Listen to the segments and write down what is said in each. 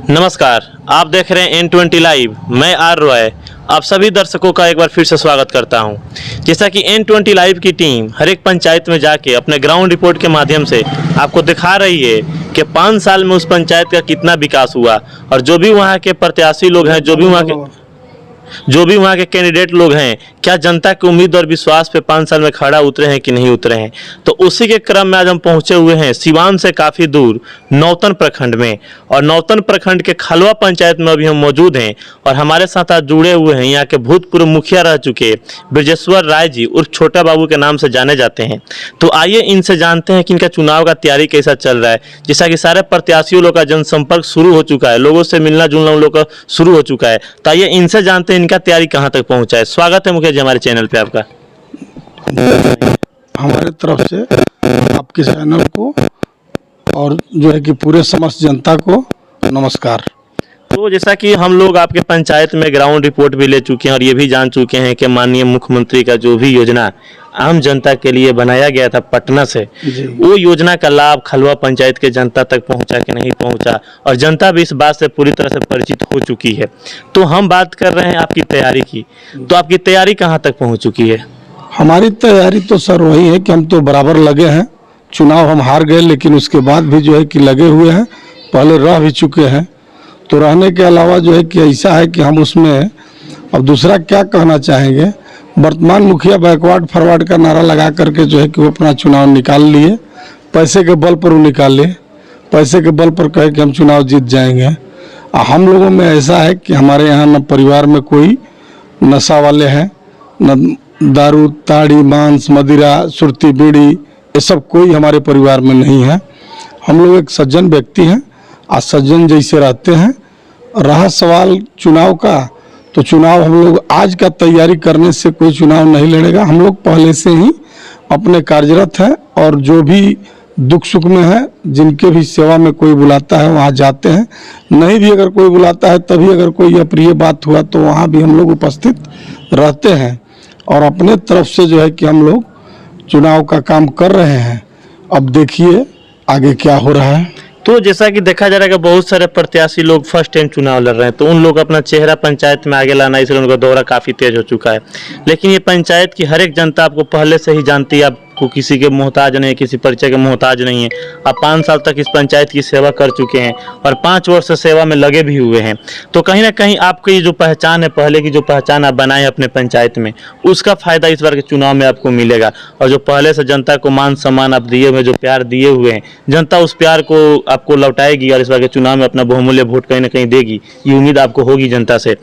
नमस्कार, आप देख रहे हैं N20 लाइव। मैं आर रॉय आप सभी दर्शकों का एक बार फिर से स्वागत करता हूं। जैसा कि N20 लाइव की टीम हर एक पंचायत में जाके अपने ग्राउंड रिपोर्ट के माध्यम से आपको दिखा रही है कि 5 साल में उस पंचायत का कितना विकास हुआ और जो भी वहां के प्रत्याशी लोग हैं, जो भी वहाँ के कैंडिडेट लोग हैं, क्या जनता की उम्मीद और विश्वास पे 5 साल में खड़ा उतरे हैं कि नहीं उतरे हैं। तो उसी के क्रम में आज हम पहुंचे हुए हैं सिवान से काफ़ी दूर नौतन प्रखंड में, और नौतन प्रखंड के खलवा पंचायत में अभी हम मौजूद हैं और हमारे साथ आज जुड़े हुए हैं यहाँ के भूतपूर्व मुखिया रह चुके ब्रजेश्वर राय जी उर्फ छोटा बाबू के नाम से जाने जाते हैं। तो आइए इनसे जानते हैं कि इनका चुनाव का तैयारी कैसा चल रहा है। जैसा कि सारे प्रत्याशियों लोग का जनसंपर्क शुरू हो चुका है, लोगों से मिलना जुलना उन लोग का शुरू हो चुका है। तो आइए इनसे जानते हैं इनका तैयारी कहां तक पहुंचा है। स्वागत है मुखिया जी हमारे चैनल पे आपका। हमारे तरफ से आपके चैनल को और जो है कि पूरे समस्त जनता को नमस्कार। तो जैसा कि हम लोग आपके पंचायत में ग्राउंड रिपोर्ट भी ले चुके हैं और ये भी जान चुके हैं कि माननीय मुख्यमंत्री का जो भी योजना आम जनता के लिए बनाया गया था पटना से, वो योजना का लाभ खलवा पंचायत के जनता तक पहुंचा कि नहीं पहुंचा, और जनता भी इस बात से पूरी तरह से परिचित हो चुकी है। तो हम बात कर रहे हैं आपकी तैयारी की, तो आपकी तैयारी कहाँ तक पहुँच चुकी है? हमारी तैयारी तो सर वही है कि हम तो बराबर लगे हैं। चुनाव हम हार गए, लेकिन उसके बाद भी जो है कि लगे हुए हैं, पहले रह भी चुके हैं। तो रहने के अलावा जो है कि ऐसा है कि हम उसमें अब दूसरा क्या कहना चाहेंगे, वर्तमान मुखिया बैकवर्ड फॉरवर्ड का नारा लगा करके जो है कि वो अपना चुनाव निकाल लिए। पैसे के बल पर वो निकाल लिए, पैसे के बल पर कहे कि हम चुनाव जीत जाएंगे। हम लोगों में ऐसा है कि हमारे यहाँ न परिवार में कोई नशा वाले हैं, न दारू ताड़ी मांस मदिरा सुरती बीड़ी, ये सब कोई हमारे परिवार में नहीं है। हम लोग एक सज्जन व्यक्ति हैं, आज सज्जन जैसे रहते हैं। रहा सवाल चुनाव का, तो चुनाव हम लोग आज का तैयारी करने से कोई चुनाव नहीं लड़ेगा। हम लोग पहले से ही अपने कार्यरत हैं और जो भी दुख सुख में है, जिनके भी सेवा में कोई बुलाता है वहाँ जाते हैं। नहीं भी अगर कोई बुलाता है, तभी अगर कोई अप्रिय बात हुआ तो वहाँ भी हम लोग उपस्थित रहते हैं और अपने तरफ से जो है कि हम लोग चुनाव का काम कर रहे हैं। अब देखिए आगे क्या हो रहा है। तो जैसा कि देखा जा रहा है कि बहुत सारे प्रत्याशी लोग फर्स्ट टाइम चुनाव लड़ रहे हैं, तो उन लोग अपना चेहरा पंचायत में आगे लाना, इसलिए उनका दौरा काफ़ी तेज हो चुका है। लेकिन ये पंचायत की हर एक जनता आपको पहले से ही जानती है, आपको किसी के मोहताज नहीं है, किसी परिचय के मोहताज नहीं है। आप 5 साल तक इस पंचायत की सेवा कर चुके हैं और 5 वर्ष से सेवा में लगे भी हुए हैं। तो कहीं ना कहीं आपकी ये जो पहचान है, पहले की जो पहचान आप बनाए अपने पंचायत में, उसका फायदा इस बार के चुनाव में आपको मिलेगा। और जो पहले से जनता को मान सम्मान आप दिए हुए, जो प्यार दिए हुए हैं, जनता उस प्यार को आपको लौटाएगी और इस बार के चुनाव में अपना बहुमूल्य वोट कहीं ना कहीं देगी, ये उम्मीद आपको होगी जनता से।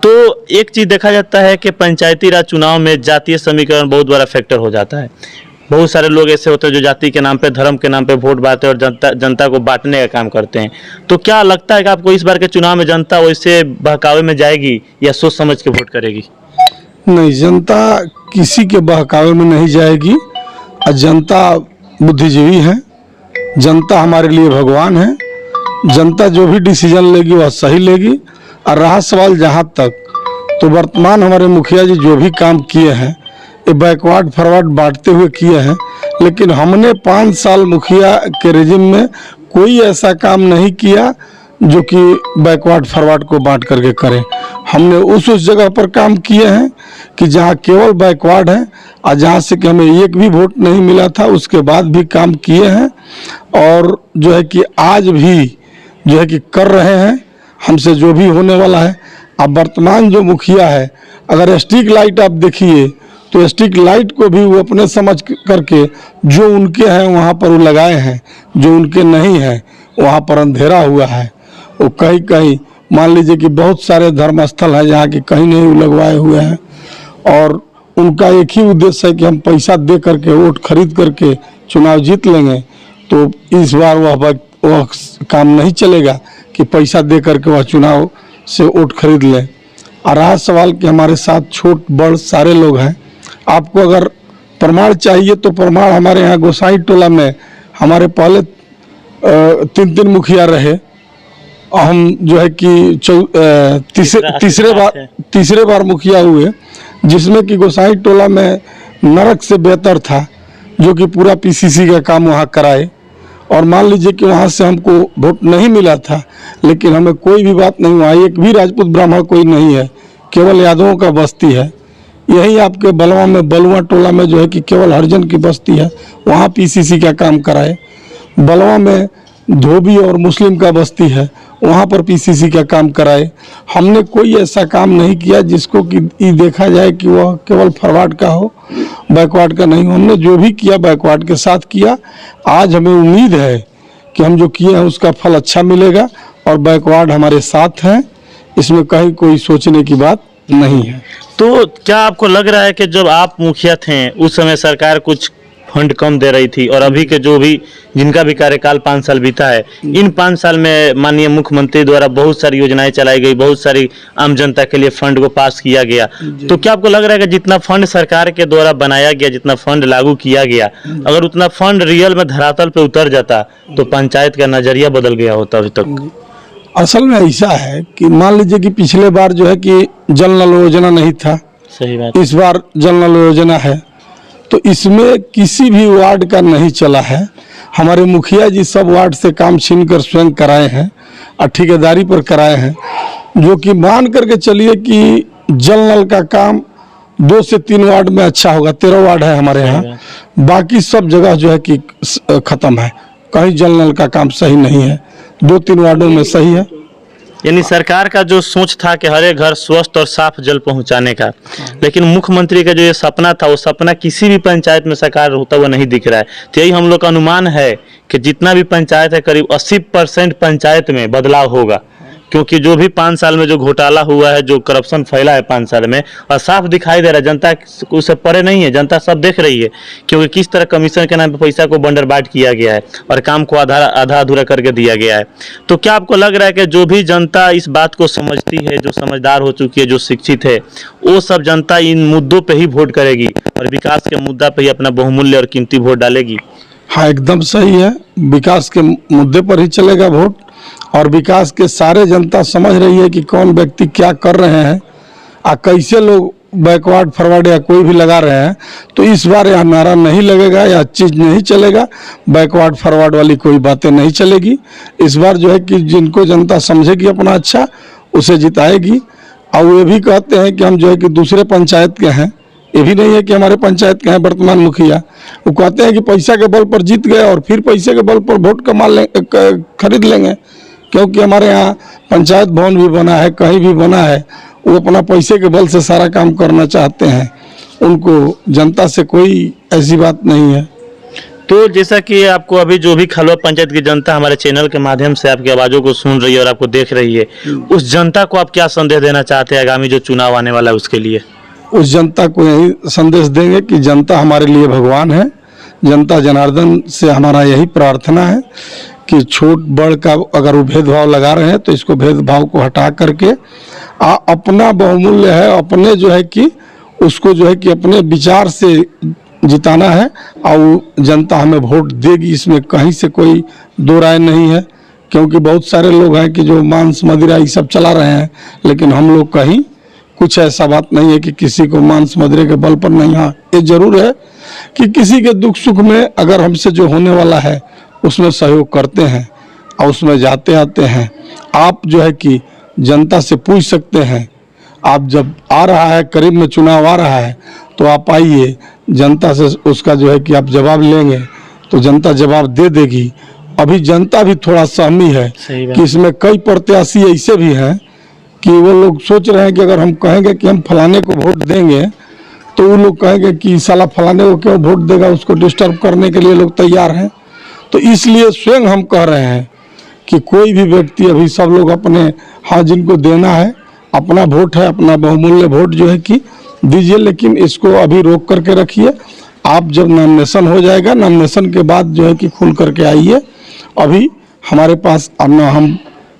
तो एक चीज़ देखा जाता है कि पंचायती राज चुनाव में जातीय समीकरण बहुत बड़ा फैक्टर हो जाता है। बहुत सारे लोग ऐसे होते हैं जो जाति के नाम पे, धर्म के नाम पे वोट बांटते हैं और जनता को बांटने का काम करते हैं। तो क्या लगता है कि आपको इस बार के चुनाव में जनता वैसे बहकावे में जाएगी या सोच समझ के वोट करेगी? नहीं, जनता किसी के बहकावे में नहीं जाएगी। और जनता बुद्धिजीवी है, जनता हमारे लिए भगवान है। जनता जो भी डिसीजन लेगी वह सही लेगी। और रहा सवाल जहाँ तक, तो वर्तमान हमारे मुखिया जी जो भी काम किए हैं, ये बैकवर्ड फॉरवर्ड बांटते हुए किए हैं। लेकिन हमने 5 साल मुखिया के रेजिम में कोई ऐसा काम नहीं किया जो कि बैकवर्ड फॉरवर्ड को बांट करके करें। हमने उस जगह पर काम किए हैं कि जहां केवल बैकवर्ड है और जहां से कि हमें एक भी वोट नहीं मिला था, उसके बाद भी काम किए हैं और जो है कि आज भी जो है कि कर रहे हैं। हमसे जो भी होने वाला है, अब वर्तमान जो मुखिया है, अगर स्ट्रीट लाइट आप देखिए तो स्ट्रीट लाइट को भी वो अपने समझ करके जो उनके हैं वहाँ पर वो लगाए हैं, जो उनके नहीं है वहाँ पर अंधेरा हुआ है। वो कहीं कहीं मान लीजिए कि बहुत सारे धर्मस्थल हैं जहाँ के कहीं नहीं लगवाए हुए हैं और उनका एक ही उद्देश्य है कि हम पैसा दे करके वोट खरीद करके चुनाव जीत लेंगे। तो इस बार वह काम नहीं चलेगा कि पैसा दे करके वह चुनाव से वोट खरीद लें। और रहा सवाल कि हमारे साथ छोट बड़ सारे लोग हैं। आपको अगर प्रमाण चाहिए तो प्रमाण हमारे यहाँ गोसाई टोला में हमारे पहले 3 मुखिया रहे। हम जो है कि तीसरे बार मुखिया हुए, जिसमें कि गोसाई टोला में नरक से बेहतर था, जो कि पूरा पीसीसी का काम वहाँ कराए। और मान लीजिए कि वहाँ से हमको वोट नहीं मिला था, लेकिन हमें कोई भी बात नहीं, वहाँ एक भी राजपूत ब्राह्मण कोई नहीं है, केवल यादवों का बस्ती है। यही आपके बलवा में, बलुआ टोला में जो है कि केवल हरिजन की बस्ती है, वहाँ पीसीसी का काम कराए। बलवा में धोबी और मुस्लिम का बस्ती है, वहाँ पर पीसीसी का काम कराए। हमने कोई ऐसा काम नहीं किया जिसको कि ये देखा जाए कि वह केवल फॉरवर्ड का हो, बैकवर्ड का नहीं हो। हमने जो भी किया बैकवर्ड के साथ किया। आज हमें उम्मीद है कि हम जो किए हैं उसका फल अच्छा मिलेगा और बैकवर्ड हमारे साथ हैं, इसमें कहीं कोई सोचने की बात नहीं है। तो क्या आपको लग रहा है कि जब आप मुखिया थे उस समय सरकार कुछ फंड कम दे रही थी, और अभी के जो भी जिनका भी कार्यकाल 5 साल बीता है, इन 5 साल में माननीय मुख्यमंत्री द्वारा बहुत सारी योजनाएं चलाई गई, बहुत सारी आम जनता के लिए फंड को पास किया गया, तो क्या आपको लग रहा है कि जितना फंड सरकार के द्वारा बनाया गया, जितना फंड लागू किया गया, अगर उतना फंड रियल में धरातल पे उतर जाता तो पंचायत का नजरिया बदल गया होता अभी तक? असल में ऐसा है कि मान लीजिए कि पिछले बार जो है कि जल नल योजना नहीं था, सही बात। इस बार जल नल योजना है, तो इसमें किसी भी वार्ड का नहीं चला है। हमारे मुखिया जी सब वार्ड से काम छीन कर स्वयं कराए हैं और ठेकेदारी पर कराए हैं, जो कि मान करके चलिए कि जल नल का काम 2 से 3 वार्ड में अच्छा होगा। 13 वार्ड है हमारे यहाँ, बाकी सब जगह जो है कि खत्म है, कहीं जल नल का काम सही नहीं है, 2-3 वार्डों में सही है। यानी सरकार का जो सोच था कि हर एक घर स्वस्थ और साफ जल पहुंचाने का, लेकिन मुख्यमंत्री का जो ये सपना था, वो सपना किसी भी पंचायत में साकार होता हुआ नहीं दिख रहा है। तो यही हम लोग का अनुमान है कि जितना भी पंचायत है, करीब 80% पंचायत में बदलाव होगा, क्योंकि जो भी 5 साल में जो घोटाला हुआ है, जो करप्शन फैला है 5 साल में, और साफ दिखाई दे रहा है, जनता उससे परे नहीं है, जनता सब देख रही है, क्योंकि किस तरह कमीशन के नाम पे पैसा को बंडरबाट किया गया है और काम को आधा अधूरा करके दिया गया है। तो क्या आपको लग रहा है कि जो भी जनता इस बात को समझती है, जो समझदार हो चुकी है, जो शिक्षित है, वो सब जनता इन मुद्दों पर ही वोट करेगी और विकास के मुद्दा पर ही अपना बहुमूल्य और कीमती वोट डालेगी? हाँ, एकदम सही है, विकास के मुद्दे पर ही चलेगा वोट, और विकास के सारे जनता समझ रही है कि कौन व्यक्ति क्या कर रहे हैं और कैसे लोग बैकवर्ड फॉरवर्ड या कोई भी लगा रहे हैं। तो इस बार यह नारा नहीं लगेगा या चीज़ नहीं चलेगा, बैकवर्ड फॉरवर्ड वाली कोई बातें नहीं चलेगी। इस बार जो है कि जिनको जनता समझेगी अपना अच्छा, उसे जिताएगी। और वो ये भी कहते हैं कि हम जो है कि दूसरे पंचायत के हैं, ये भी नहीं है कि हमारे पंचायत के हैं वर्तमान मुखिया। वो कहते हैं कि पैसा के बल पर जीत गए और फिर पैसे के बल पर वोट खरीद लेंगे, क्योंकि हमारे यहाँ पंचायत भवन भी बना है, कहीं भी बना है, वो अपना पैसे के बल से सारा काम करना चाहते हैं। उनको जनता से कोई ऐसी बात नहीं है। तो जैसा कि आपको अभी जो भी खलवा पंचायत की जनता हमारे चैनल के माध्यम से आपकी आवाज़ों को सुन रही है और आपको देख रही है, उस जनता को आप क्या संदेश देना चाहते हैं आगामी जो चुनाव आने वाला है उसके लिए? उस जनता को यही संदेश देंगे कि जनता हमारे लिए भगवान है। जनता जनार्दन से हमारा यही प्रार्थना है कि छोट बड़ का अगर वो भेदभाव लगा रहे हैं तो इसको भेदभाव को हटा करके अपना बहुमूल्य है, अपने जो है कि उसको जो है कि अपने विचार से जिताना है और जनता हमें वोट देगी, इसमें कहीं से कोई दो राय नहीं है। क्योंकि बहुत सारे लोग हैं कि जो मांस मदिरा ये सब चला रहे हैं, लेकिन हम लोग कहीं कुछ ऐसा बात नहीं है कि किसी को मांस मदिरे के बल पर नहीं। हाँ, ये जरूर है कि किसी के दुख सुख में अगर हमसे जो होने वाला है उसमें सहयोग करते हैं और उसमें जाते आते हैं। आप जो है कि जनता से पूछ सकते हैं, आप जब आ रहा है, करीब में चुनाव आ रहा है, तो आप आइए, जनता से उसका जो है कि आप जवाब लेंगे तो जनता जवाब दे देगी। अभी जनता भी थोड़ा सहमी है कि इसमें कई प्रत्याशी ऐसे भी हैं कि वो लोग सोच रहे हैं कि अगर हम कहेंगे कि हम फलाने को वोट देंगे तो वो लोग कहेंगे कि साला फलाने को क्यों वोट देगा, उसको डिस्टर्ब करने के लिए लोग तैयार हैं। तो इसलिए स्वयं हम कह रहे हैं कि कोई भी व्यक्ति, अभी सब लोग अपने, हाँ जिनको देना है अपना वोट है, अपना बहुमूल्य वोट जो है कि दीजिए, लेकिन इसको अभी रोक करके रखिए। आप जब नॉमिनेशन हो जाएगा, नॉमिनेशन के बाद जो है कि खुल करके आइए। अभी हमारे पास न हम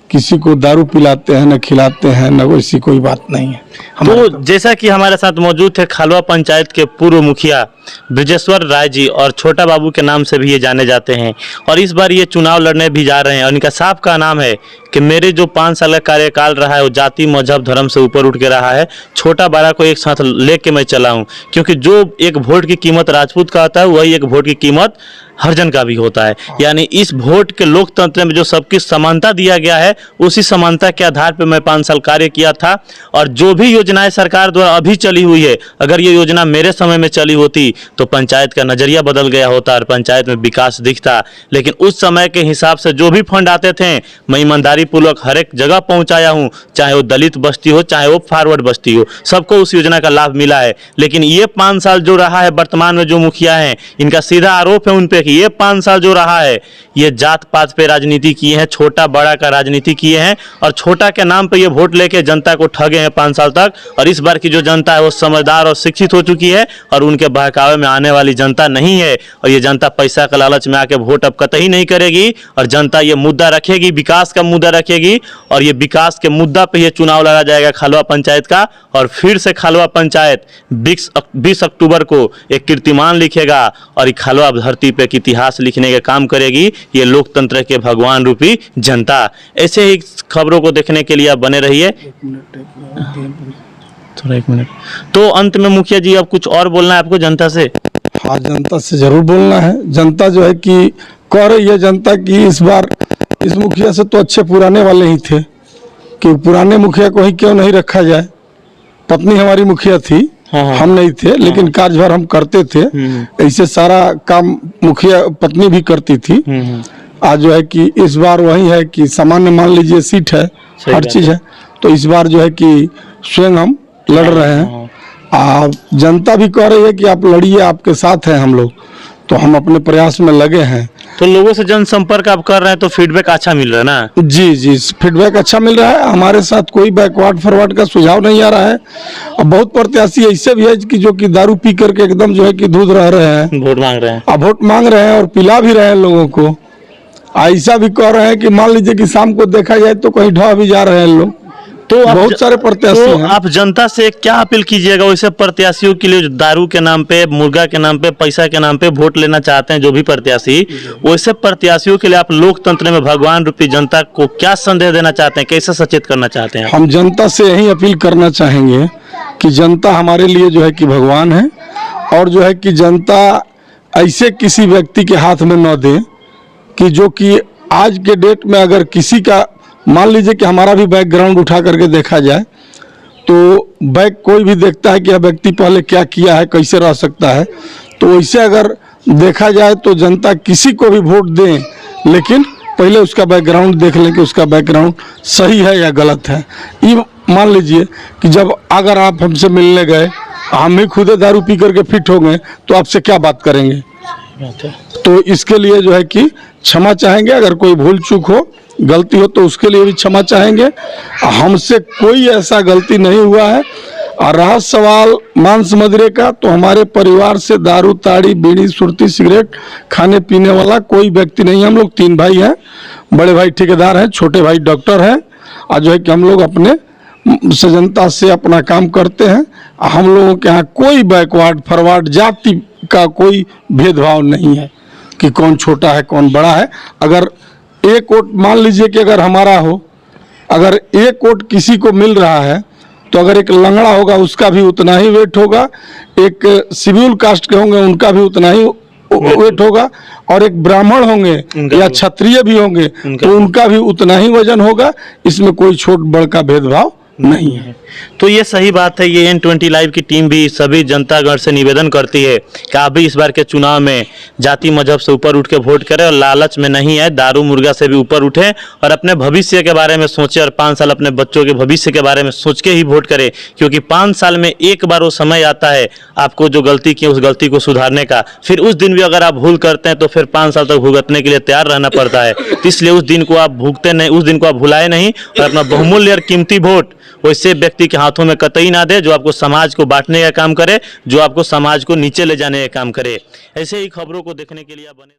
किसी को दारू पिलाते हैं, न खिलाते हैं, न वैसी कोई बात नहीं है। तो जैसा कि हमारे साथ मौजूद थे खलवा पंचायत के पूर्व मुखिया ब्रजेश्वर राय जी, और छोटा बाबू के नाम से भी ये जाने जाते हैं, और इस बार ये चुनाव लड़ने भी जा रहे हैं। और इनका साफ का नाम है कि मेरे जो 5 साल का कार्यकाल रहा है वो जाति मजहब धर्म से ऊपर उठ के रहा है। छोटा बड़ा को एक साथ लेके मैं चला हूँ, क्योंकि जो एक वोट की कीमत राजपूत का होता है वही एक वोट की कीमत हरिजन का भी होता है। यानी इस वोट के लोकतंत्र में जो सबकी समानता दिया गया है, उसी समानता के आधार पर मैं 5 साल कार्य किया था। और जो भी योजनाएं सरकार द्वारा अभी चली हुई है, अगर ये योजना मेरे समय में चली होती तो पंचायत का नजरिया बदल गया होता और पंचायत में विकास दिखता। लेकिन उस समय के हिसाब से जो भी फंड आते थे, मैं ईमानदारी पूर्वक हर एक जगह पहुंचाया हूं, चाहे वो दलित बस्ती हो, चाहे वो फॉरवर्ड बस्ती हो, सबको उस योजना का लाभ मिला है। लेकिन ये 5 साल जो रहा है, वर्तमान में जो मुखिया हैं, इनका सीधा आरोप है उन पे कि ये 5 साल जो रहा है, ये जात पात पे राजनीति किए हैं, छोटा बड़ा का राजनीति किए हैं और छोटा के नाम पे ये वोट लेके जनता को ठगे हैं 5 साल तक। और इस बार की जो जनता है वो समझदार और शिक्षित हो चुकी है और उनके बहकावे में आने वाली जनता नहीं है। और ये जनता पैसा के लालच में आके वोट अब कतई नहीं करेगी और जनता ये मुद्दा रखेगी, विकास का मुद्दा रखेगी। और ये विकास के मुद्दा पे ये चुनाव लड़ा जाएगा खालवा पंचायत का। और फिर से खालवा पंचायत 20 अक्टूबर को एक कीर्तिमान लिखेगा और खालवा धरती पे इतिहास लिखने का काम करेगी ये लोकतंत्र के भगवान रूपी जनता। ऐसे ही खबरों को देखने के लिए आप बने रहिए। थोड़ा 1 मिनट। तो अंत में मुखिया जी, अब कुछ और बोलना है आपको जनता से? हाँ, जनता से जरूर बोलना है। जनता जो है कि कह रही है जनता की इस बार इस मुखिया से तो अच्छे पुराने वाले ही थे कि पुराने मुखिया को ही क्यों नहीं रखा जाए। पत्नी हमारी मुखिया थी, हाँ। हम नहीं थे, लेकिन कार्यभार हम करते थे। ऐसे सारा काम मुखिया पत्नी भी करती थी। आज जो है कि इस बार वही है कि सामान्य मान लीजिए सीट है, हर चीज है, तो इस बार जो है कि स्वयं हम लड़ रहे हैं। जनता भी कह रही है कि आप लड़िए, आपके साथ हैं हम लोग, तो हम अपने प्रयास में लगे हैं। तो लोगों से जनसंपर्क आप कर रहे हैं तो फीडबैक अच्छा मिल रहा है ना? जी जी, फीडबैक अच्छा मिल रहा है। हमारे साथ कोई बैकवर्ड फॉरवर्ड का सुझाव नहीं आ रहा है। और बहुत प्रत्याशी ऐसे भी है कि जो कि दारू पी करके एकदम जो है कि दूध रह रहे हैं, वोट मांग रहे हैं। अब वोट मांग रहे हैं और पिला भी रहे हैं लोगों को। ऐसा भी कह रहे हैं कि मान लीजिए कि शाम को देखा जाए तो कहीं ढह भी जा रहे हैं लोग। तो बहुत सारे प्रत्याशी तो हैं। आप जनता से क्या अपील कीजिएगा वैसे प्रत्याशियों के लिए जो दारू के नाम पे, मुर्गा के नाम पे, पैसा के नाम पे वोट लेना चाहते हैं, जो भी प्रत्याशी, वैसे प्रत्याशियों के लिए आप लोकतंत्र में भगवान रूपी जनता को क्या संदेश देना चाहते हैं, कैसे सचेत करना चाहते हैं? हम जनता से यही अपील करना चाहेंगे कि जनता हमारे लिए जो है कि भगवान है और जो है कि जनता ऐसे किसी व्यक्ति के हाथ में न दे कि जो कि आज के डेट में अगर किसी का मान लीजिए कि हमारा भी बैकग्राउंड उठा करके देखा जाए तो बैक कोई भी देखता है कि यह व्यक्ति पहले क्या किया है, कैसे रह सकता है। तो वैसे अगर देखा जाए तो जनता किसी को भी वोट दें, लेकिन पहले उसका बैकग्राउंड देख लें कि उसका बैकग्राउंड सही है या गलत है। ये मान लीजिए कि जब अगर आप हमसे मिलने गए, हम ही खुद दारू पी करके फिट हो गए तो आपसे क्या बात करेंगे? तो इसके लिए जो है कि क्षमा चाहेंगे। अगर कोई भूल चूक हो, गलती हो तो उसके लिए भी क्षमा चाहेंगे। हमसे कोई ऐसा गलती नहीं हुआ है। और रहा सवाल मांस मदिरे का, तो हमारे परिवार से दारू ताड़ी बीड़ी सुरती सिगरेट खाने पीने वाला कोई व्यक्ति नहीं है। हम लोग 3 भाई हैं, बड़े भाई ठेकेदार हैं, छोटे भाई डॉक्टर हैं। और जो है कि हम लोग अपने जनता से अपना काम करते हैं। हम लोगों के यहाँ कोई बैकवर्ड फॉरवर्ड जाति का कोई भेदभाव नहीं है कि कौन छोटा है कौन बड़ा है। अगर एक वोट मान लीजिए कि अगर हमारा हो, अगर एक वोट किसी को मिल रहा है तो अगर एक लंगड़ा होगा उसका भी उतना ही वेट होगा, एक शेड्यूल कास्ट के होंगे उनका भी उतना ही वेट होगा, और एक ब्राह्मण होंगे या क्षत्रिय भी होंगे तो उनका भी उतना ही वजन होगा। इसमें कोई छोट बड़ का भेदभाव नहीं है। तो ये सही बात है। ये N20 लाइव की टीम भी सभी जनतागण से निवेदन करती है कि आप भी इस बार के चुनाव में जाति मजहब से ऊपर उठ के वोट करें और लालच में नहीं है, दारू मुर्गा से भी ऊपर उठें और अपने भविष्य के बारे में सोचें और 5 साल अपने बच्चों के भविष्य के बारे में सोच के ही वोट करें। क्योंकि 5 साल में एक बार वो समय आता है आपको जो गलती की उस गलती को सुधारने का। फिर उस दिन भी अगर आप भूल करते हैं तो फिर 5 साल तक भुगतने के लिए तैयार रहना पड़ता है। इसलिए उस दिन को आप भुगते नहीं, उस दिन को आप भुलाए नहीं और अपना बहुमूल्य और कीमती वोट वैसे व्यक्ति के हाथों में कतई ना दे जो आपको समाज को बांटने का काम करे, जो आपको समाज को नीचे ले जाने का काम करे। ऐसे ही खबरों को देखने के लिए आप बने